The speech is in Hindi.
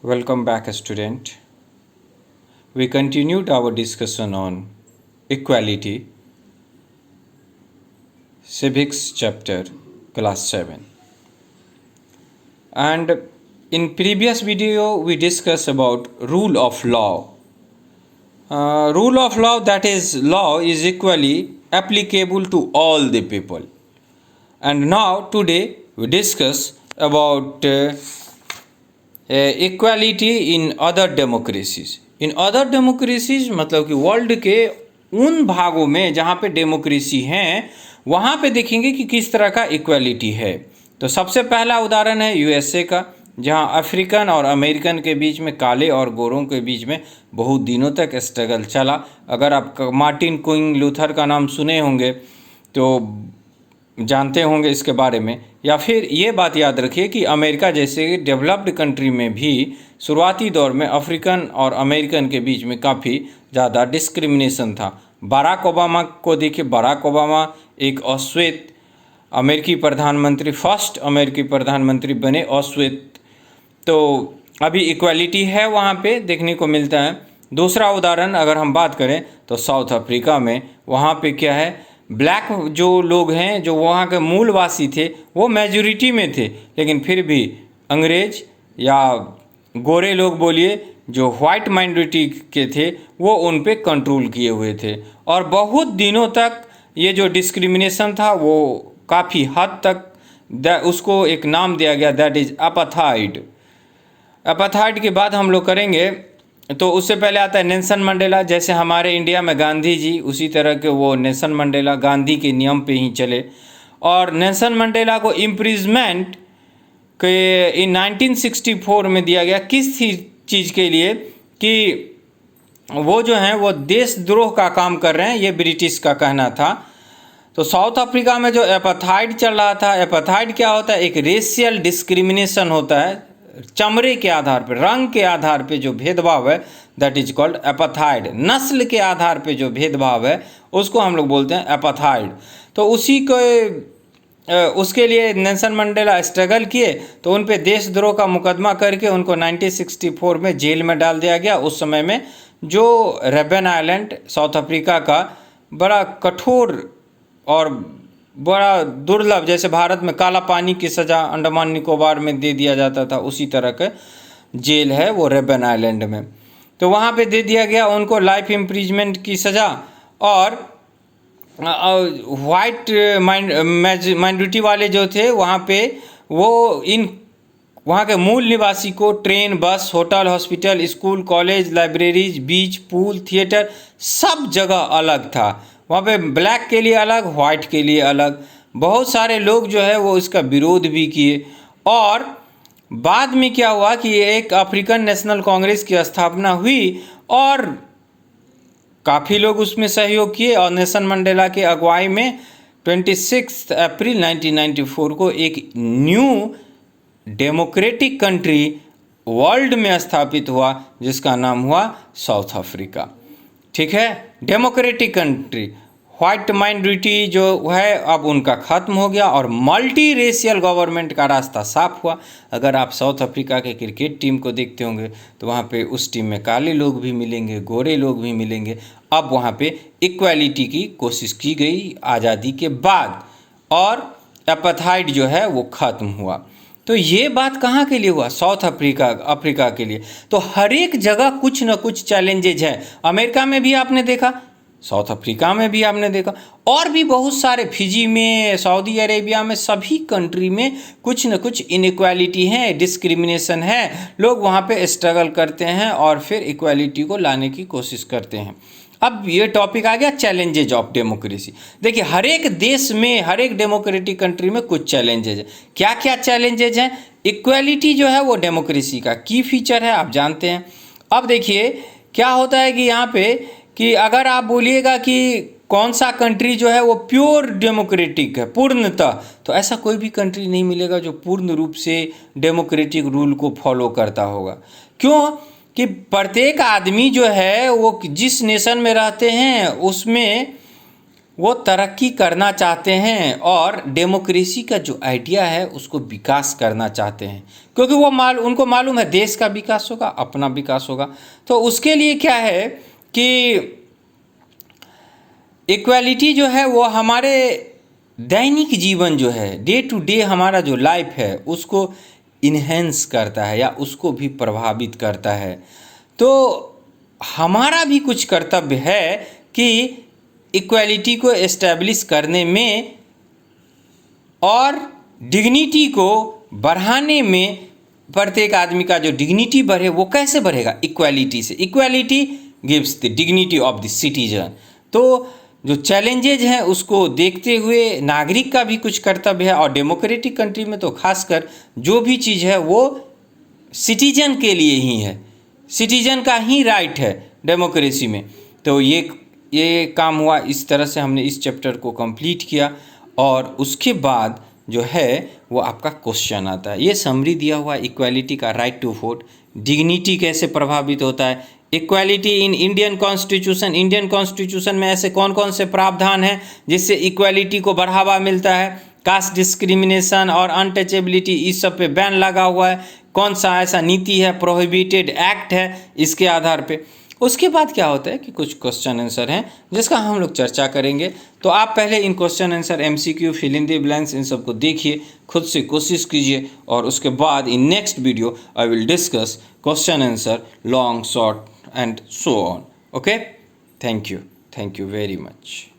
Welcome back, student. We continued our discussion on equality, civics chapter, class 7. And in previous video, we discussed about rule of law. Rule of law, that is, law is equally applicable to all the people. And now today we discuss about equality in other democracies. In other democracies मतलब कि वर्ल्ड के उन भागों में जहाँ पे डेमोक्रेसी हैं वहाँ पे देखेंगे कि किस तरह का इक्वालिटी है। तो सबसे पहला उदाहरण है यूएसए का, जहाँ अफ्रीकन और अमेरिकन के बीच में, काले और गोरों के बीच में बहुत दिनों तक स्ट्रगल चला। अगर आप मार्टिन किंग लूथर का नाम सुने होंगे तो जानते होंगे इसके बारे में, या फिर ये बात याद रखिए कि अमेरिका जैसे डेवलप्ड कंट्री में भी शुरुआती दौर में अफ्रीकन और अमेरिकन के बीच में काफ़ी ज़्यादा डिस्क्रिमिनेशन था। बराक ओबामा को देखिए, बराक ओबामा एक अश्वेत अमेरिकी प्रधानमंत्री, फर्स्ट अमेरिकी प्रधानमंत्री बने अश्वेत। तो अभी इक्वालिटी है वहाँ पे देखने को मिलता है। दूसरा उदाहरण अगर हम बात करें तो साउथ अफ्रीका में, वहाँ पे क्या है, ब्लैक जो लोग हैं, जो वहाँ के मूलवासी थे, वो मेजॉरिटी में थे, लेकिन फिर भी अंग्रेज या गोरे लोग बोलिए जो वाइट माइनॉरिटी के थे वो उन पे कंट्रोल किए हुए थे। और बहुत दिनों तक ये जो डिस्क्रिमिनेशन था वो काफ़ी हद तक उसको एक नाम दिया गया, दैट इज़ अपार्थाइड। अपार्थाइड के बाद हम लोग करेंगे तो उससे पहले आता है नेल्सन मंडेला। जैसे हमारे इंडिया में गांधी जी, उसी तरह के वो नेल्सन मंडेला गांधी के नियम पे ही चले। और नेल्सन मंडेला को इम्प्रिजमेंट के इन 1964 में दिया गया, किस चीज़ के लिए, कि वो जो हैं वो देशद्रोह का काम कर रहे हैं, ये ब्रिटिश का कहना था। तो साउथ अफ्रीका में जो एपार्थाइड चल रहा था, एपार्थाइड क्या होता है, एक रेशियल डिस्क्रिमिनेशन होता है, चमड़े के आधार पर, रंग के आधार पे जो भेदभाव है, दैट इज कॉल्ड एपार्थाइड। नस्ल के आधार पे जो भेदभाव है उसको हम लोग बोलते हैं एपार्थाइड। तो उसी को उसके लिए नेल्सन मंडेला स्ट्रगल किए, तो उन पे देशद्रोह का मुकदमा करके उनको 1964 में जेल में डाल दिया गया। उस समय में जो रबेन आइलैंड साउथ अफ्रीका का बड़ा कठोर और बड़ा दुर्लभ, जैसे भारत में काला पानी की सज़ा अंडमान निकोबार में दे दिया जाता था, उसी तरह का जेल है वो रबेन आइलैंड में। तो वहाँ पे दे दिया गया उनको लाइफ इम्प्रिजमेंट की सज़ा। और वाइट माइनॉरिटी वाले जो थे वहाँ पे, वो इन वहाँ के मूल निवासी को train, bus, hotel, hospital, school, college, libraries, beach, pool, theatre, सब जगह अलग था। वहाँ पे ब्लैक के लिए अलग, वाइट के लिए अलग। बहुत सारे लोग जो है वो इसका विरोध भी किए। और बाद में क्या हुआ कि एक अफ्रीकन नेशनल कांग्रेस की स्थापना हुई और काफ़ी लोग उसमें सहयोग किए। और नेल्सन मंडेला के अगुवाई में 26 अप्रैल 1994 को एक न्यू डेमोक्रेटिक कंट्री वर्ल्ड में स्थापित हुआ, जिसका नाम हुआ साउथ अफ्रीका। ठीक है, डेमोक्रेटिक कंट्री। व्हाइट माइनॉरिटी जो है अब उनका ख़त्म हो गया और मल्टी रेशियल गवर्नमेंट का रास्ता साफ हुआ। अगर आप साउथ अफ्रीका के क्रिकेट टीम को देखते होंगे तो वहाँ पे उस टीम में काले लोग भी मिलेंगे, गोरे लोग भी मिलेंगे। अब वहाँ पे इक्वालिटी की कोशिश की गई आज़ादी के बाद, और एपार्थाइड जो है वो ख़त्म हुआ। तो ये बात कहाँ के लिए हुआ, साउथ अफ्रीका के लिए। तो हर एक जगह कुछ ना कुछ चैलेंजेज हैं। अमेरिका में भी आपने देखा, साउथ अफ्रीका में भी आपने देखा, और भी बहुत सारे, फिजी में, सऊदी अरेबिया में, सभी कंट्री में कुछ न कुछ इनइक्वालिटी है, डिस्क्रिमिनेशन है। लोग वहाँ पे स्ट्रगल करते हैं और फिर इक्वालिटी को लाने की कोशिश करते हैं। अब ये टॉपिक आ गया चैलेंजेज ऑफ डेमोक्रेसी। देखिए, हर एक देश में, हर एक डेमोक्रेटिक कंट्री में कुछ चैलेंजेज हैं। क्या क्या चैलेंजेज हैं? इक्वालिटी जो है वो डेमोक्रेसी का की फीचर है, आप जानते हैं। अब देखिए क्या होता है कि यहाँ पे, कि अगर आप बोलिएगा कि कौन सा कंट्री जो है वो प्योर डेमोक्रेटिक है पूर्णतः, तो ऐसा कोई भी कंट्री नहीं मिलेगा जो पूर्ण रूप से डेमोक्रेटिक रूल को फॉलो करता होगा। क्यों? कि प्रत्येक आदमी जो है वो जिस नेशन में रहते हैं उसमें वो तरक्की करना चाहते हैं और डेमोक्रेसी का जो आइडिया है उसको विकास करना चाहते हैं, क्योंकि उनको मालूम है देश का विकास होगा, अपना विकास होगा। तो उसके लिए क्या है कि इक्वालिटी जो है वो हमारे दैनिक जीवन जो है, डे टू डे हमारा जो लाइफ है उसको इन्हेंस करता है या उसको भी प्रभावित करता है। तो हमारा भी कुछ कर्तव्य है कि इक्वालिटी को एस्टैब्लिश करने में और डिग्निटी को बढ़ाने में, प्रत्येक आदमी का जो डिग्निटी बढ़े वो कैसे बढ़ेगा? इक्वालिटी से। Equality gives the dignity of the citizen. तो जो चैलेंजेज हैं उसको देखते हुए नागरिक का भी कुछ कर्तव्य है, और डेमोक्रेटिक कंट्री में तो खासकर जो भी चीज़ है वो सिटीजन के लिए ही है, सिटीजन का ही राइट है डेमोक्रेसी में। तो ये काम हुआ, इस तरह से हमने इस चैप्टर को कंप्लीट किया। और उसके बाद जो है वो आपका क्वेश्चन आता है। ये समरी दिया हुआ इक्वालिटी का, राइट टू वोट, डिग्निटी कैसे प्रभावित होता है, equality in Indian constitution, Indian constitution में ऐसे कौन कौन से प्रावधान हैं जिससे इक्वालिटी को बढ़ावा मिलता है, कास्ट डिस्क्रिमिनेशन और अनटचेबिलिटी इस सब पे बैन लगा हुआ है, कौन सा ऐसा नीति है, प्रोहिबिटेड एक्ट है इसके आधार पे। उसके बाद क्या होता है कि कुछ क्वेश्चन आंसर हैं जिसका हम लोग चर्चा करेंगे। तो आप पहले इन question answer, MCQ, fill in the blanks, इन सबको देखिए, खुद से कोशिश कीजिए, और उसके बाद in next video I will discuss question answer, long, short and so on. Okay, thank you very much.